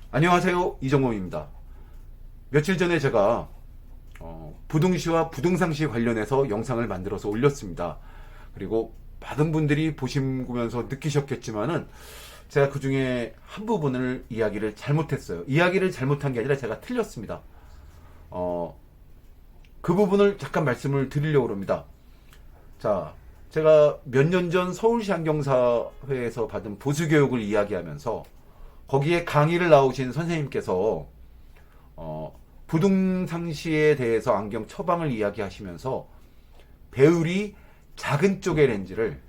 안녕하세요, 이정범입니다. 며칠 전에 제가 부등시와 부등상시 관련해서 영상을 만들어서 올렸습니다. 그리고 많은 분들이 보시면서 느끼셨겠지만은 제가 그 중에 한 부분을 이야기를 잘못했어요. 이야기를 잘못한 게 아니라 제가 틀렸습니다. 어, 그 부분을 잠깐 말씀을 드리려고 합니다. 자, 제가 몇 년 전 서울시 안경사회에서 받은 보수교육을 이야기하면서 거기에 강의를 나오신 선생님께서 부등상시에 대해서 안경 처방을 이야기하시면서 배율이 작은 쪽의 렌즈를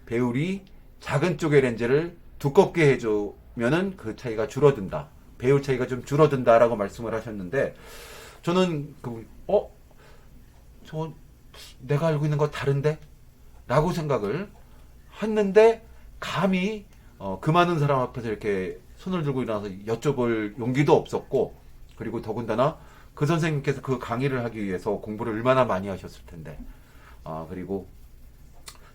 배율이 작은 쪽의 렌즈를 두껍게 해주면은 그 차이가 줄어든다. 배율 차이가 좀 줄어든다라고 말씀을 하셨는데 저는 저 내가 알고 있는 거 다른데? 라고 생각을 했는데 감히 그 많은 사람 앞에서 이렇게 손을 들고 일어나서 여쭤볼 용기도 없었고 그리고 더군다나 그 선생님께서 그 강의를 하기 위해서 공부를 얼마나 많이 하셨을 텐데 그리고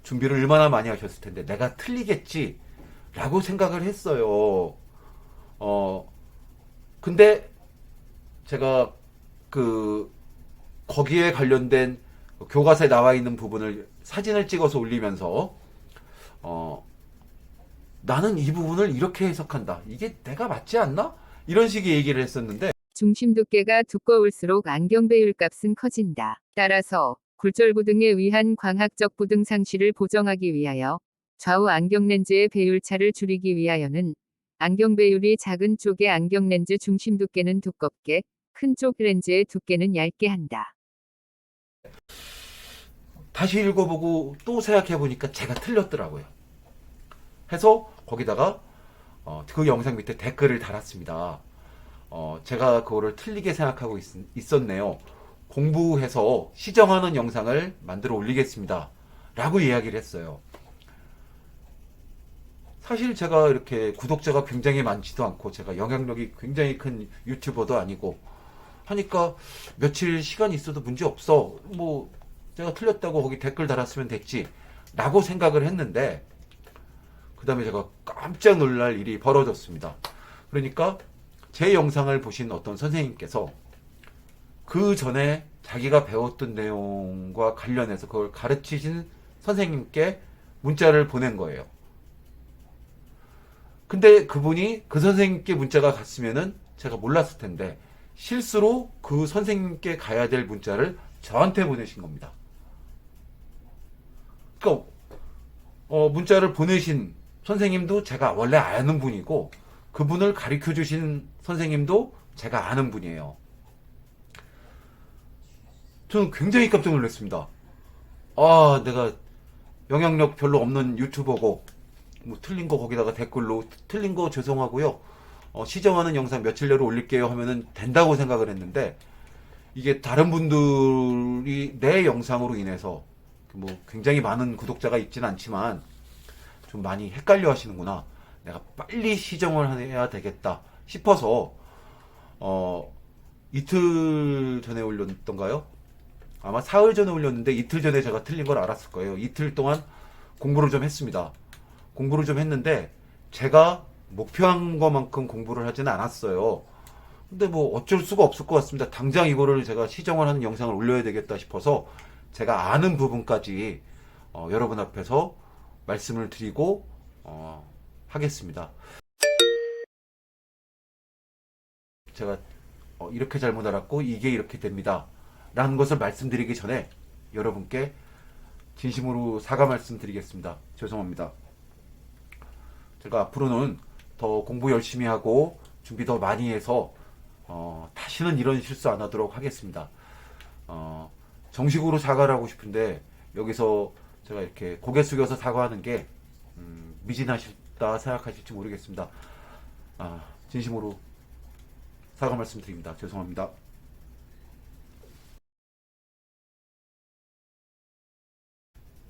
준비를 얼마나 많이 하셨을 텐데 내가 틀리겠지 라고 생각을 했어요. 근데 제가 그 거기에 관련된 교과서에 나와 있는 부분을 사진을 찍어서 올리면서 어, 나는 이 부분을 이렇게 해석한다. 이게 내가 맞지 않나? 이런 식의 얘기를 했었는데 중심 두께가 두꺼울수록 안경 배율 값은 커진다. 따라서 굴절부등에 의한 광학적 부등 상시를 보정하기 위하여 좌우 안경 렌즈의 배율차를 줄이기 위하여는 안경 배율이 작은 쪽의 안경 렌즈 중심 두께는 두껍게, 큰 쪽 렌즈의 두께는 얇게 한다. 다시 읽어보고 또 생각해보니까 제가 틀렸더라고요. 해서 거기다가 그 영상 밑에 댓글을 달았습니다. 제가 그거를 틀리게 생각하고 있었네요. 공부해서 시정하는 영상을 만들어 올리겠습니다. 라고 이야기를 했어요. 사실 제가 이렇게 구독자가 굉장히 많지도 않고 제가 영향력이 굉장히 큰 유튜버도 아니고 하니까 며칠 시간이 있어도 문제 없어. 뭐 제가 틀렸다고 거기 댓글 달았으면 됐지. 라고 생각을 했는데 그 다음에 제가 깜짝 놀랄 일이 벌어졌습니다. 그러니까 제 영상을 보신 어떤 선생님께서 그 전에 자기가 배웠던 내용과 관련해서 그걸 가르치신 선생님께 문자를 보낸 거예요. 근데 그분이 그 선생님께 문자가 갔으면은 제가 몰랐을 텐데 실수로 그 선생님께 가야 될 문자를 저한테 보내신 겁니다. 그러니까 문자를 보내신 선생님도 제가 원래 아는 분이고 그분을 가르쳐 주신 선생님도 제가 아는 분이에요. 저는 굉장히 깜짝 놀랐습니다. 내가 영향력 별로 없는 유튜버고 뭐 틀린 거 거기다가 댓글로 틀린 거 죄송하고요. 시정하는 영상 며칠 내로 올릴게요 하면은 된다고 생각을 했는데 이게 다른 분들이 내 영상으로 인해서 뭐 굉장히 많은 구독자가 있지는 않지만 좀 많이 헷갈려 하시는구나. 내가 빨리 시정을 해야 되겠다 싶어서 이틀 전에 올렸던가요? 아마 사흘 전에 올렸는데 이틀 전에 제가 틀린 걸 알았을 거예요. 이틀 동안 공부를 좀 했습니다. 공부를 좀 했는데 제가 목표한 것만큼 공부를 하지는 않았어요. 근데 뭐 어쩔 수가 없을 것 같습니다. 당장 이거를 제가 시정을 하는 영상을 올려야 되겠다 싶어서 제가 아는 부분까지 여러분 앞에서 말씀을 드리고 하겠습니다. 제가 이렇게 잘못 알았고 이게 이렇게 됩니다. 라는 것을 말씀드리기 전에 여러분께 진심으로 사과 말씀드리겠습니다. 죄송합니다. 제가 앞으로는 더 공부 열심히 하고 준비 더 많이 해서 다시는 이런 실수 안 하도록 하겠습니다. 정식으로 사과를 하고 싶은데 여기서 제가 이렇게 고개 숙여서 사과하는 게 미진하시다 생각하실지 모르겠습니다. 진심으로 사과 말씀드립니다. 죄송합니다.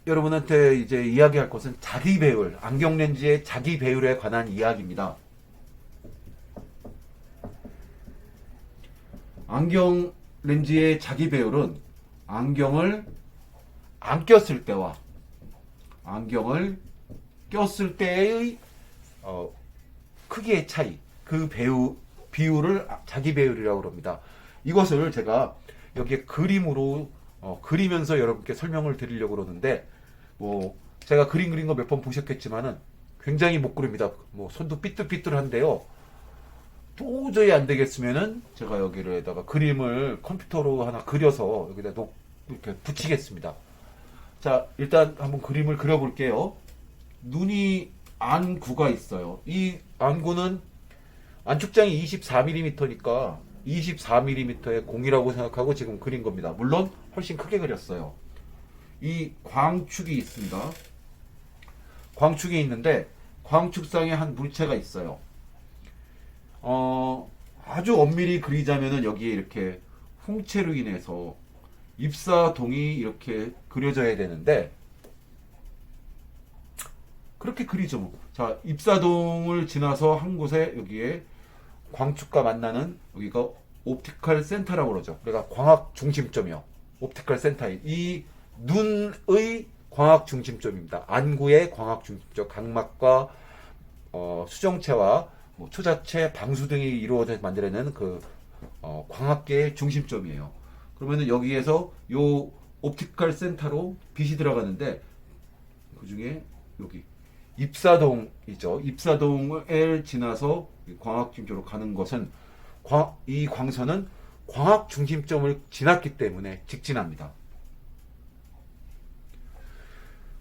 여러분한테 이제 이야기할 것은 자기 배율, 안경 렌즈의 자기 배율에 관한 이야기입니다. 안경 렌즈의 자기 배율은 안경을 안 꼈을 때와 안경을 꼈을 때의 크기의 차이, 그 비율을 자기 배율이라고 합니다. 이것을 제가 여기에 그림으로 그리면서 여러분께 설명을 드리려고 그러는데, 뭐 제가 그린 거 몇 번 보셨겠지만은 굉장히 못 그립니다. 뭐 손도 삐뚤삐뚤한데요. 도저히 안 되겠으면은 제가 여기에다가 그림을 컴퓨터로 하나 그려서 여기다 이렇게 붙이겠습니다. 자, 일단 한번 그림을 그려볼게요. 눈이 안구가 있어요. 이 안구는 안축장이 24mm니까 24mm의 공이라고 생각하고 지금 그린 겁니다. 물론 훨씬 크게 그렸어요. 이 광축이 있습니다. 광축이 있는데 광축상에 한 물체가 있어요. 아주 엄밀히 그리자면은 여기에 이렇게 홍채로 인해서 입사동이 이렇게 그려져야 되는데 그렇게 그리죠. 뭐. 자, 입사동을 지나서 한 곳에 여기에 광축과 만나는 여기가 옵티컬 센터라고 그러죠. 그러니까 광학 중심점이요. 옵티컬 센터. 이 눈의 광학 중심점입니다. 안구의 광학 중심점, 각막과 수정체와 뭐 초자체, 방수 등이 이루어져 만들어내는 그 광학계의 중심점이에요. 그러면은 여기에서 요 옵티컬 센터로 빛이 들어가는데 그 중에 여기 입사동이죠. 입사동을 지나서 광학 중심점으로 가는 것은 이 광선은 광학 중심점을 지났기 때문에 직진합니다.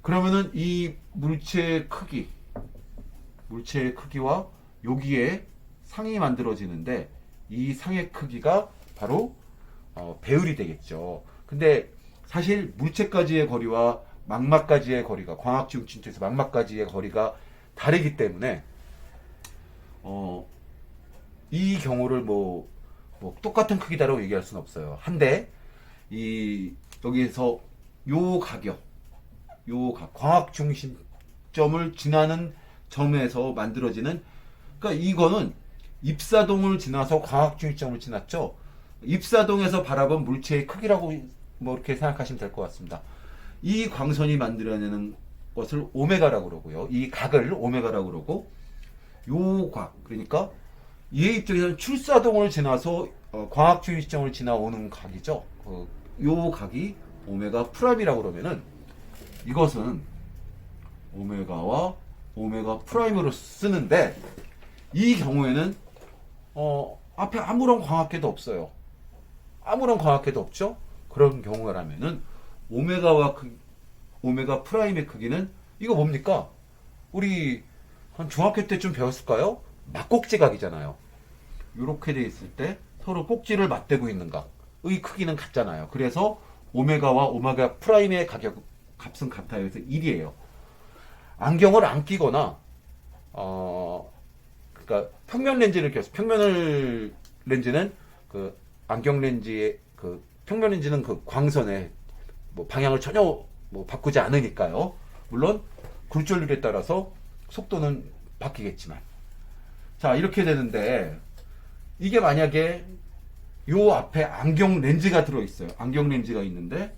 그러면은 이 물체의 크기와 여기에 상이 만들어지는데 이 상의 크기가 바로 배율이 되겠죠. 근데 사실 물체까지의 거리와 망막까지의 거리가 광학 중심점에서 망막까지의 거리가 다르기 때문에 이 경우를 뭐 똑같은 크기다라고 얘기할 수는 없어요. 한데 여기에서 요 광학 중심점을 지나는 점에서 만들어지는, 그러니까 이거는 입사동을 지나서 광학 중심점을 지났죠. 입사동에서 바라본 물체의 크기라고 뭐 이렇게 생각하시면 될 것 같습니다. 이 광선이 만들어내는 것을 오메가라고 그러고요. 이 각을 오메가라고 그러고, 요 각, 그러니까 얘 입장에서는 출사동을 지나서 광학 중심점을 지나오는 각이죠. 요 각이 오메가 프라임이라고 그러면은 이것은 오메가와 오메가 프라임으로 쓰는데, 이 경우에는 앞에 아무런 광학계도 없어요. 아무런 광학계도 없죠. 그런 경우라면은 오메가 프라임의 크기는 이거 뭡니까? 우리 한 중학교 때쯤 배웠을까요? 막꼭지각이잖아요. 이렇게 돼 있을 때 서로 꼭지를 맞대고 있는 각의 크기는 같잖아요. 그래서 오메가와 오메가 프라임의 값은 같아요. 그래서 1이에요. 안경을 안 끼거나 그러니까 평면 렌즈를 껴서 렌즈는 그 안경 렌즈의 그 평면 렌즈는 그 광선의 뭐 방향을 전혀 뭐 바꾸지 않으니까요. 물론 굴절률에 따라서 속도는 바뀌겠지만, 자, 이렇게 되는데 이게 만약에 요 앞에 안경 렌즈가 들어있어요. 안경 렌즈가 있는데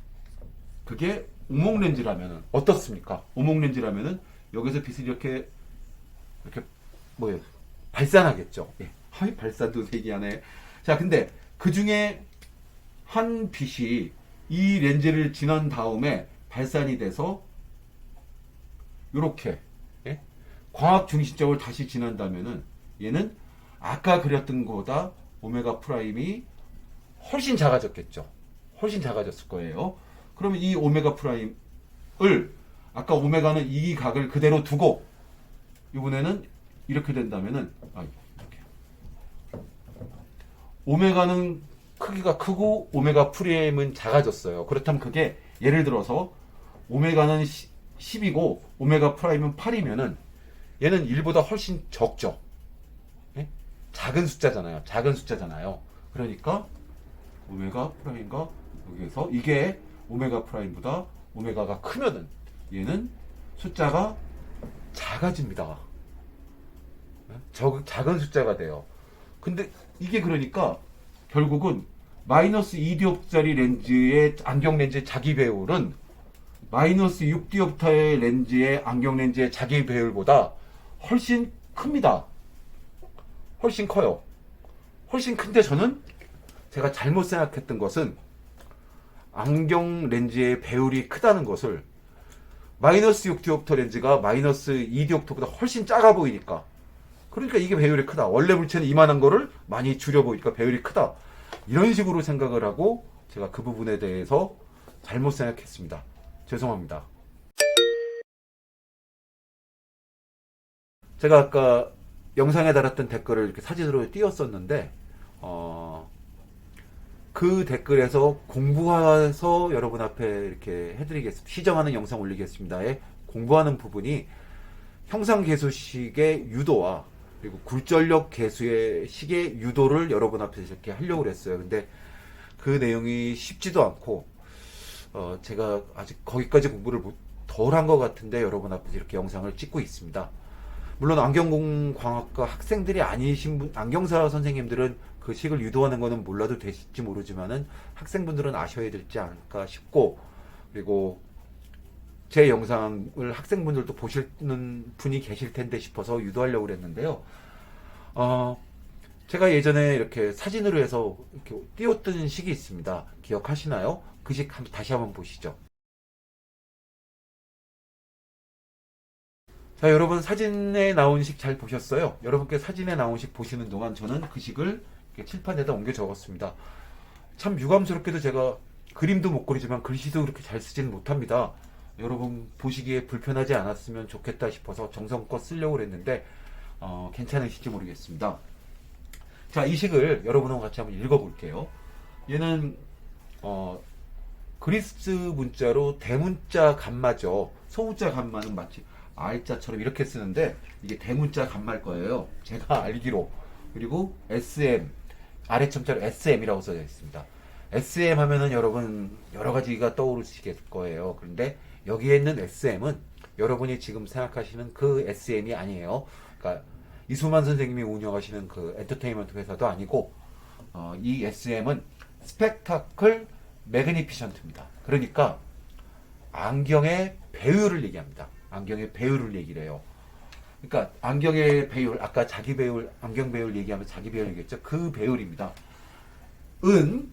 그게 오목 렌즈라면은 어떻습니까? 오목 렌즈라면은 여기서 빛을 이렇게 뭐예요? 발산하겠죠. 예. 발산도 되기하네. 자, 근데 그 중에 한 빛이 이 렌즈를 지난 다음에 발산이 돼서 이렇게 광학 중심점을 다시 지난다면은 얘는 아까 그렸던 것보다 오메가 프라임이 훨씬 작아졌겠죠. 훨씬 작아졌을 거예요. 그러면 이 오메가 프라임을 아까 오메가는 이 각을 그대로 두고 이번에는 이렇게 된다면은 이렇게. 오메가는 크기가 크고 오메가 프라임은 작아졌어요. 그렇다면 그게 예를 들어서 오메가는 10이고 오메가 프라임은 8이면은 얘는 1보다 훨씬 적죠. 예? 작은 숫자잖아요. 그러니까 오메가 프라임과 여기에서 이게 오메가 프라임보다 오메가가 크면은 얘는 숫자가 작아집니다. 작은 숫자가 돼요. 근데 이게 그러니까 결국은 마이너스 2디옵짜리 렌즈의 안경 렌즈의 자기 배율은 마이너스 6디옵터의 렌즈의 안경 렌즈의 자기 배율보다 훨씬 큽니다. 훨씬 커요. 훨씬 큰데 저는 제가 잘못 생각했던 것은 안경 렌즈의 배율이 크다는 것을 마이너스 6디옵터 렌즈가 마이너스 2디옵터보다 훨씬 작아 보이니까 그러니까 이게 배율이 크다. 원래 물체는 이만한 거를 많이 줄여 보이니까 배율이 크다. 이런 식으로 생각을 하고 제가 그 부분에 대해서 잘못 생각했습니다. 죄송합니다. 제가 아까 영상에 달았던 댓글을 이렇게 사진으로 띄웠었는데 그 댓글에서 공부해서 여러분 앞에 이렇게 해드리겠습니다. 시정하는 영상 올리겠습니다에 공부하는 부분이 형상 개수식의 유도와 그리고 굴절력 개수의 식의 유도를 여러분 앞에서 이렇게 하려고 했어요. 근데 그 내용이 쉽지도 않고 제가 아직 거기까지 공부를 덜 한 것 같은데 여러분 앞에서 이렇게 영상을 찍고 있습니다. 물론 안경공학과 학생들이 아니신 분, 안경사 선생님들은 그 식을 유도하는 거는 몰라도 되실지 모르지만은 학생분들은 아셔야 되지 않을까 싶고, 그리고 제 영상을 학생분들도 보시는 분이 계실 텐데 싶어서 유도하려고 그랬는데요. 제가 예전에 이렇게 사진으로 해서 이렇게 띄웠던 식이 있습니다. 기억하시나요? 그 식 다시 한번 보시죠. 자, 여러분 사진에 나온 식 잘 보셨어요? 여러분께 사진에 나온 식 보시는 동안 저는 그 식을 이렇게 칠판에다 옮겨 적었습니다. 참 유감스럽게도 제가 그림도 못 그리지만 글씨도 그렇게 잘 쓰지는 못합니다. 여러분 보시기에 불편하지 않았으면 좋겠다 싶어서 정성껏 쓰려고 했는데 괜찮으실지 모르겠습니다. 자, 이 식을 여러분하고 같이 한번 읽어볼게요. 얘는 그리스 문자로 대문자 감마죠. 소문자 감마는 마치 R자처럼 이렇게 쓰는데 이게 대문자 감마일 거예요. 제가 알기로. 그리고 SM, 아래첨자로 SM이라고 써져 있습니다. SM 하면은 여러분 여러 가지가 떠오르시겠을 거예요. 그런데 여기에 있는 SM은 여러분이 지금 생각하시는 그 SM이 아니에요. 그러니까 이수만 선생님이 운영하시는 그 엔터테인먼트 회사도 아니고 이 SM은 스펙타클 매그니피션트입니다. 그러니까 안경의 배율을 얘기합니다. 안경의 배율을 얘기를 해요. 그러니까 안경의 배율, 아까 자기 배율, 안경 배율 얘기하면 자기 배율 얘기했죠. 그 배율입니다. 은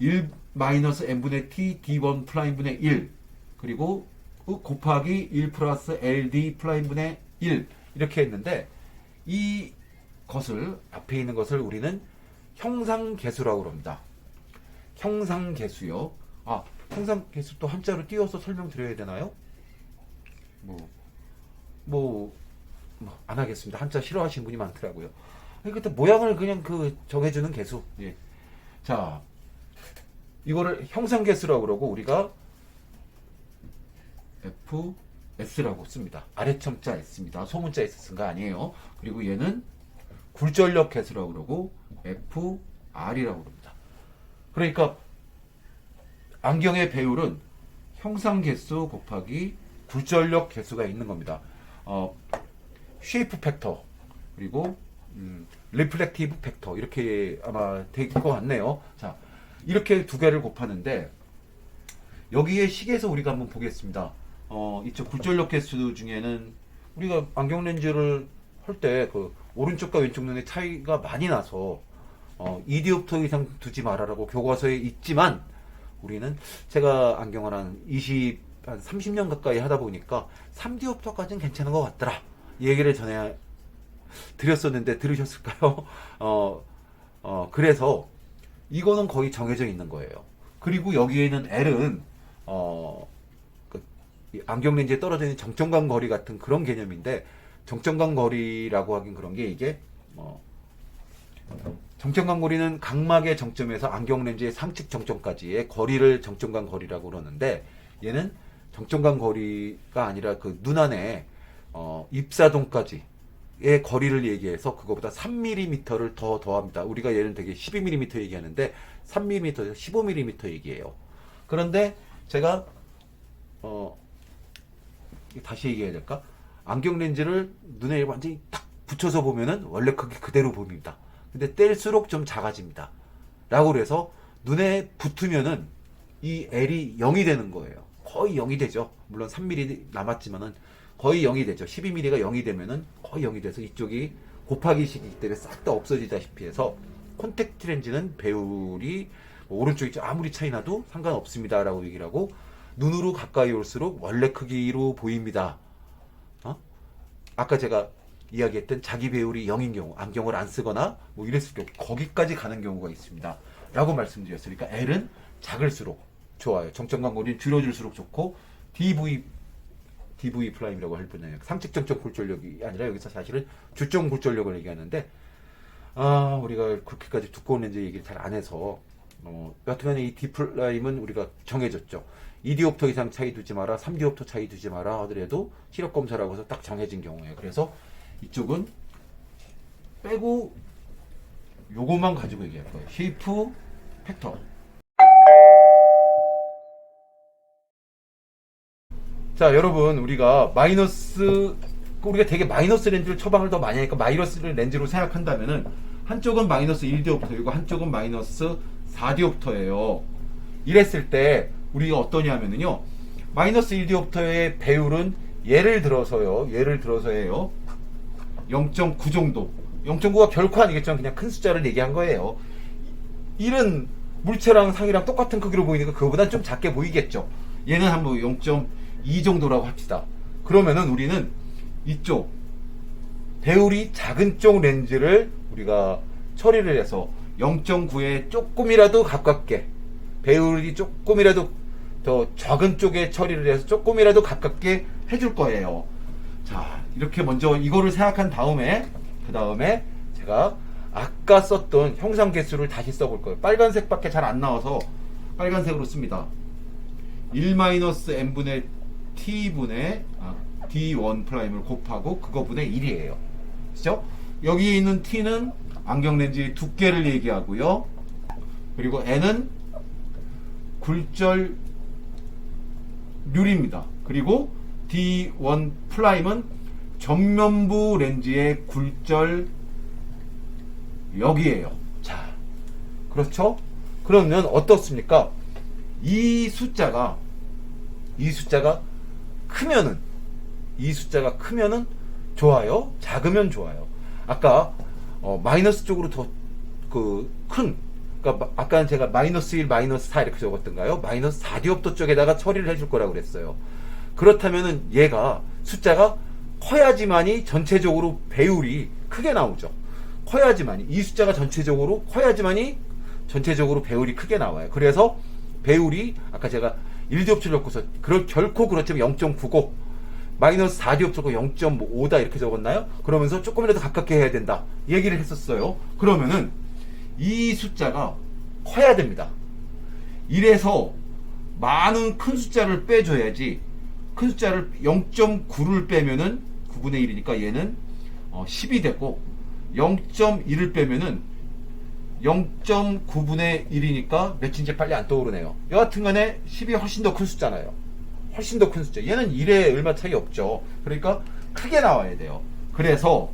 1-n분의 t d1 프라임분의 1 그리고 곱하기 1 플러스 ld 프라임분의 1 이렇게 했는데 이 것을 앞에 있는 것을 우리는 형상계수라고 합니다. 형상계수요. 형상계수 또 한자로 띄워서 설명드려야 되나요? 안 하겠습니다. 한자 싫어하시는 분이 많더라고요. 그때 모양을 그냥 정해주는 계수. 예. 자, 이거를 형상계수라고 그러고 우리가 FS라고 씁니다. 아래첨자 S입니다. 소문자 S 쓴 거 아니에요. 그리고 얘는 굴절력 계수라고 그러고 FR이라고 그럽니다. 그러니까 안경의 배율은 형상계수 곱하기 굴절력 계수가 있는 겁니다. 쉐이프 팩터 그리고 리플렉티브 팩터 이렇게 아마 될 것 같네요. 자, 이렇게 두 개를 곱하는데 여기에 식에서 우리가 한번 보겠습니다. 이쪽 굴절력 계수 중에는 우리가 안경 렌즈를 할 때 그 오른쪽과 왼쪽 눈의 차이가 많이 나서 2디옵터 이상 두지 말아라고 교과서에 있지만 우리는 제가 안경을 한 30년 가까이 하다 보니까 3디옵터까지는 괜찮은 것 같더라. 이 얘기를 전에 드렸었는데 들으셨을까요? 그래서 이거는 거의 정해져 있는 거예요. 그리고 여기에 있는 L은 안경 렌즈에 떨어져 있는 정점간 거리 같은 그런 개념인데 정점간 거리라고 하긴 그런 게 이게 정점간 거리는 각막의 정점에서 안경 렌즈의 상측 정점까지의 거리를 정점간 거리라고 그러는데 얘는 정점간 거리가 아니라 그 눈 안에 입사동까지의 거리를 얘기해서 그거보다 3mm를 더 더합니다. 우리가 얘는 되게 12mm 얘기하는데 3mm, 15mm 얘기해요. 그런데 제가 다시 얘기해야 될까? 안경 렌즈를 눈에 완전히 딱 붙여서 보면은 원래 크기 그대로 보입니다. 근데 뗄수록 좀 작아집니다. 라고 그래서 눈에 붙으면은 이 L이 0이 되는 거예요. 거의 0이 되죠. 물론 3mm 남았지만은 거의 0이 되죠. 12mm가 0이 되면은 거의 0이 돼서 이쪽이 곱하기식이기 때문에 싹 다 없어지다시피 해서 콘택트 렌즈는 배율이 오른쪽이 아무리 차이 나도 상관없습니다 라고 얘기를 하고, 눈으로 가까이 올수록 원래 크기로 보입니다. 아까 제가 이야기했던 자기 배율이 0인 경우, 안경을 안 쓰거나 뭐 이랬을 경우 거기까지 가는 경우가 있습니다 라고 말씀드렸어요. 그러니까 L은 작을수록 좋아요. 정점 광고는 줄여줄수록 좋고, DV 프라임이라고 할 뿐이에요. 상측정점 굴절력이 아니라 여기서 사실은 주점 굴절력을 얘기하는데, 우리가 그렇게까지 두꺼운 렌즈 얘기를 잘 안 해서 여튼간에 이 D 프라임은 우리가 정해졌죠. 2디옵터 이상 차이 두지 마라, 3디옵터 차이 두지 마라 하더라도 시력 검사라고 해서 딱 정해진 경우에, 그래서 이쪽은 빼고 요것만 가지고 얘기할 거예요. 쉐이프 팩터. 자, 여러분, 우리가 되게 마이너스 렌즈를 처방을 더 많이 하니까 마이너스 렌즈로 생각한다면은 한쪽은 마이너스 1디옵터이고 한쪽은 마이너스 4디옵터예요. 이랬을 때 우리가 어떠냐면은요, 마이너스 1디옵터의 배율은 예를 들어서예요 0.9 정도. 0.9가 결코 아니겠지만 그냥 큰 숫자를 얘기한 거예요. 1은 물체랑 상이랑 똑같은 크기로 보이니까 그거보단 좀 작게 보이겠죠. 얘는 한 뭐 0.2 정도라고 합시다. 그러면은 우리는 이쪽 배율이 작은 쪽 렌즈를 우리가 처리를 해서 0.9에 조금이라도 가깝게, 배율이 조금이라도 더 작은 쪽에 처리를 해서 조금이라도 가깝게 해줄 거예요. 자, 이렇게 먼저 이거를 생각한 다음에, 그 다음에 제가 아까 썼던 형상 개수를 다시 써볼 거예요. 빨간색밖에 잘 안 나와서 빨간색으로 씁니다. 1-n분의 t분의 d1 프라임을 곱하고 그거분의 1이에요. 그죠? 여기 있는 t는 안경 렌즈의 두께를 얘기하고요. 그리고 n은 굴절률입니다. 그리고 D1 프라임은 전면부 렌즈의 굴절력이에요. 자, 그렇죠? 그러면 어떻습니까? 이 숫자가 크면은 좋아요? 작으면 좋아요? 아까 마이너스 쪽으로 더 그러니까 아까는 제가 마이너스 1, 마이너스 4 이렇게 적었던가요? 마이너스 4디옵터 쪽에다가 처리를 해줄 거라고 그랬어요. 그렇다면은 얘가 숫자가 커야지만이 전체적으로 배율이 크게 나오죠. 이 숫자가 전체적으로 커야지만이 전체적으로 배율이 크게 나와요. 그래서 배율이 아까 제가 1디옵터를 넣고서 결코 그렇지만 0.90, 마이너스 4디옵터고 0.5다 이렇게 적었나요? 그러면서 조금이라도 가깝게 해야 된다 얘기를 했었어요. 그러면은 이 숫자가 커야 됩니다. 이래서 많은 큰 숫자를 빼줘야지. 큰 숫자를 0.9를 빼면은 9분의 1이니까 얘는 10이 되고, 0.1을 빼면은 0.9분의 1이니까 몇인지 빨리 안 떠오르네요. 여하튼간에 10이 훨씬 더 큰 숫자잖아요. 훨씬 더 큰 숫자. 얘는 1에 얼마 차이 없죠. 그러니까 크게 나와야 돼요. 그래서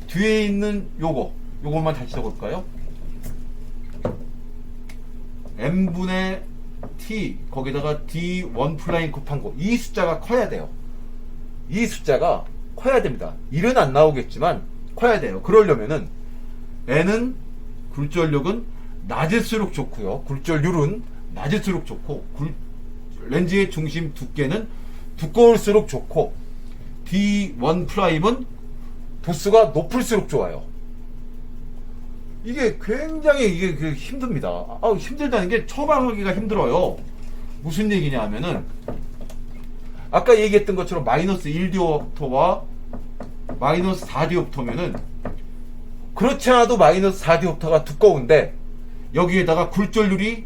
뒤에 있는 요것만 다시 적을까요? n분의 t 거기다가 d1 프라임 곱한 거, 이 숫자가 커야 돼요. 이 숫자가 커야 됩니다. 1은 안 나오겠지만 커야 돼요. 그러려면은 n은 굴절력은 낮을수록 좋고요. 굴절률은 낮을수록 좋고, 렌즈의 중심 두께는 두꺼울수록 좋고, D1 프라임은 도수가 높을수록 좋아요. 이게 굉장히 힘듭니다. 힘들다는 게 처방하기가 힘들어요. 무슨 얘기냐 하면은 아까 얘기했던 것처럼 마이너스 1디옵터와 마이너스 4디옵터면은 그렇지 않아도 마이너스 4디옵터가 두꺼운데 여기에다가 굴절률이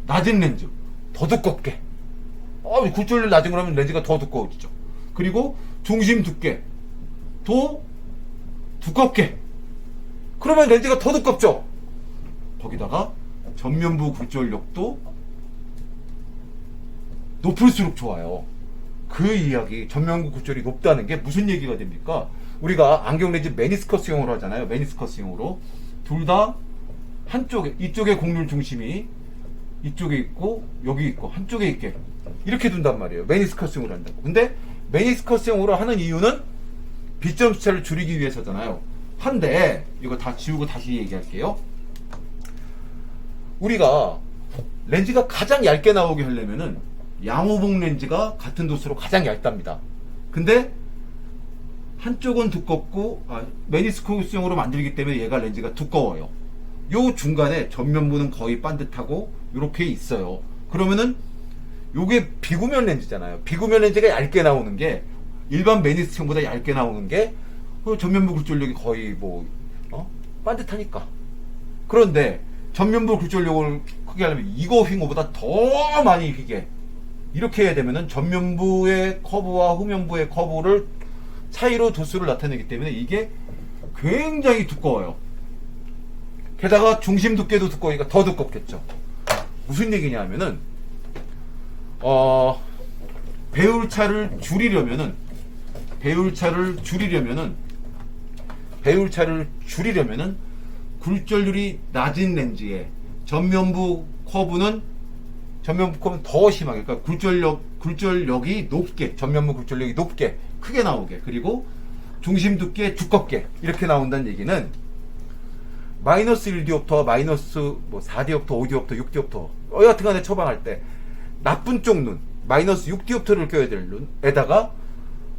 낮은 렌즈 더 두껍게, 굴절률 낮은 거라면 렌즈가 더 두꺼워지죠. 그리고 중심 두께 더 두껍게, 그러면 렌즈가 더 두껍죠. 거기다가 전면부 굴절력도 높을수록 좋아요. 그 이야기, 전면부 굴절이 높다는 게 무슨 얘기가 됩니까? 우리가 안경 렌즈 메니스커스용으로 하잖아요. 메니스커스용으로 둘 다 한쪽에, 이쪽에 곡률 중심이 이쪽에 있고 여기 있고 한쪽에 있게 이렇게 둔단 말이에요. 메니스커스용으로 한다고. 근데 메니스커스용으로 하는 이유는 빛점수차를 줄이기 위해서잖아요. 한데 이거 다 지우고 다시 얘기할게요. 우리가 렌즈가 가장 얇게 나오게 하려면은 양호봉 렌즈가 같은 도수로 가장 얇답니다. 근데 한쪽은 두껍고 메니스코스용으로 만들기 때문에 얘가 렌즈가 두꺼워요. 요 중간에 전면부는 거의 반듯하고 요렇게 있어요. 그러면은 요게 비구면 렌즈잖아요. 비구면 렌즈가 얇게 나오는 게 일반 메니스형보다 얇게 나오는 게 전면부 굴절력이 거의 반듯하니까. 그런데 전면부 굴절력을 크게 하려면 이거 휜 거보다 더 많이 휘게 이렇게 해야 되면은 전면부의 커브와 후면부의 커브를 차이로 도수를 나타내기 때문에 이게 굉장히 두꺼워요. 게다가 중심 두께도 두꺼우니까 더 두껍겠죠. 무슨 얘기냐 하면은 배율차를 줄이려면은 굴절률이 낮은 렌즈에 전면부 커브는 더 심하게, 그러니까 굴절력이 높게, 전면부 굴절력이 높게 크게 나오게, 그리고 중심 두께 두껍게 이렇게 나온다는 얘기는 마이너스 1디옵터와 마이너스 4디옵터, 5디옵터, 6디옵터 여하튼간에 처방할 때 나쁜 쪽 눈 마이너스 6디옵터를 껴야 될 눈에다가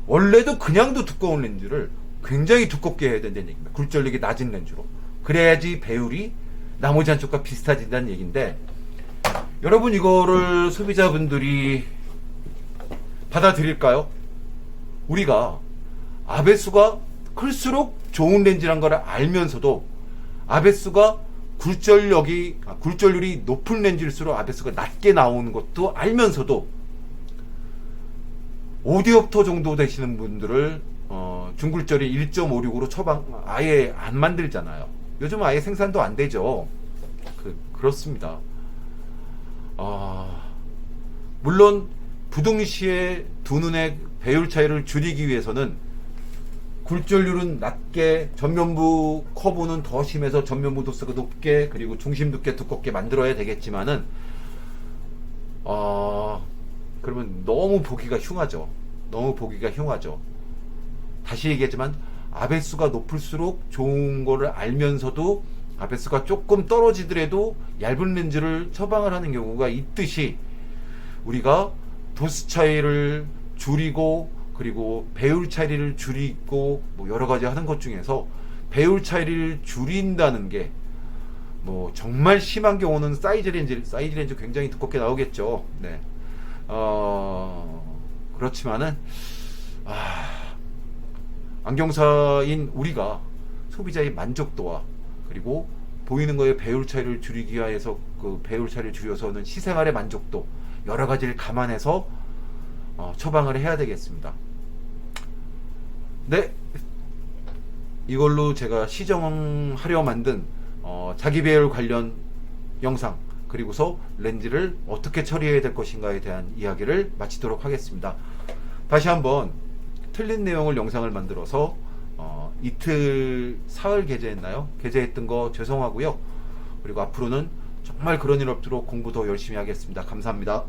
원래도 그냥도 두꺼운 렌즈를 굉장히 두껍게 해야 된다는 얘기입니다. 굴절력이 낮은 렌즈로. 그래야지 배율이 나머지 한쪽과 비슷해진다는 얘기인데, 여러분 이거를 소비자분들이 받아들일까요? 우리가 아배수가 클수록 좋은 렌즈란 걸 알면서도 아배수가 굴절률이 높은 렌즈일수록 아배수가 낮게 나오는 것도 알면서도 5디옵터 정도 되시는 분들을 중굴절이 1.56으로 처방 아예 안 만들잖아요. 요즘 아예 생산도 안 되죠. 그렇습니다. 물론 부등시의 두 눈의 배율 차이를 줄이기 위해서는 굴절률은 낮게, 전면부 커브는 더 심해서 전면부 도수가 높게, 그리고 중심 두께 두껍게 만들어야 되겠지만은 그러면 너무 보기가 흉하죠. 다시 얘기하지만 아배수가 높을수록 좋은 거를 알면서도 아배수가 조금 떨어지더라도 얇은 렌즈를 처방을 하는 경우가 있듯이, 우리가 도수 차이를 줄이고 그리고 배율 차이를 줄이고 여러 가지 하는 것 중에서 배율 차이를 줄인다는 게 정말 심한 경우는 사이즈 렌즈 굉장히 두껍게 나오겠죠. 네. 그렇지만은 안경사인 우리가 소비자의 만족도와 그리고 보이는 거에 배율 차이를 줄이기 위해서 그 배율 차이를 줄여서는 시생활의 만족도 여러 가지를 감안해서 처방을 해야 되겠습니다. 네, 이걸로 제가 시정하려 만든 자기 배율 관련 영상, 그리고서 렌즈를 어떻게 처리해야 될 것인가에 대한 이야기를 마치도록 하겠습니다. 다시 한번 틀린 내용을 영상을 만들어서 이틀 사흘 게재했나요? 게재했던 거 죄송하고요. 그리고 앞으로는 정말 그런 일 없도록 공부 더 열심히 하겠습니다. 감사합니다.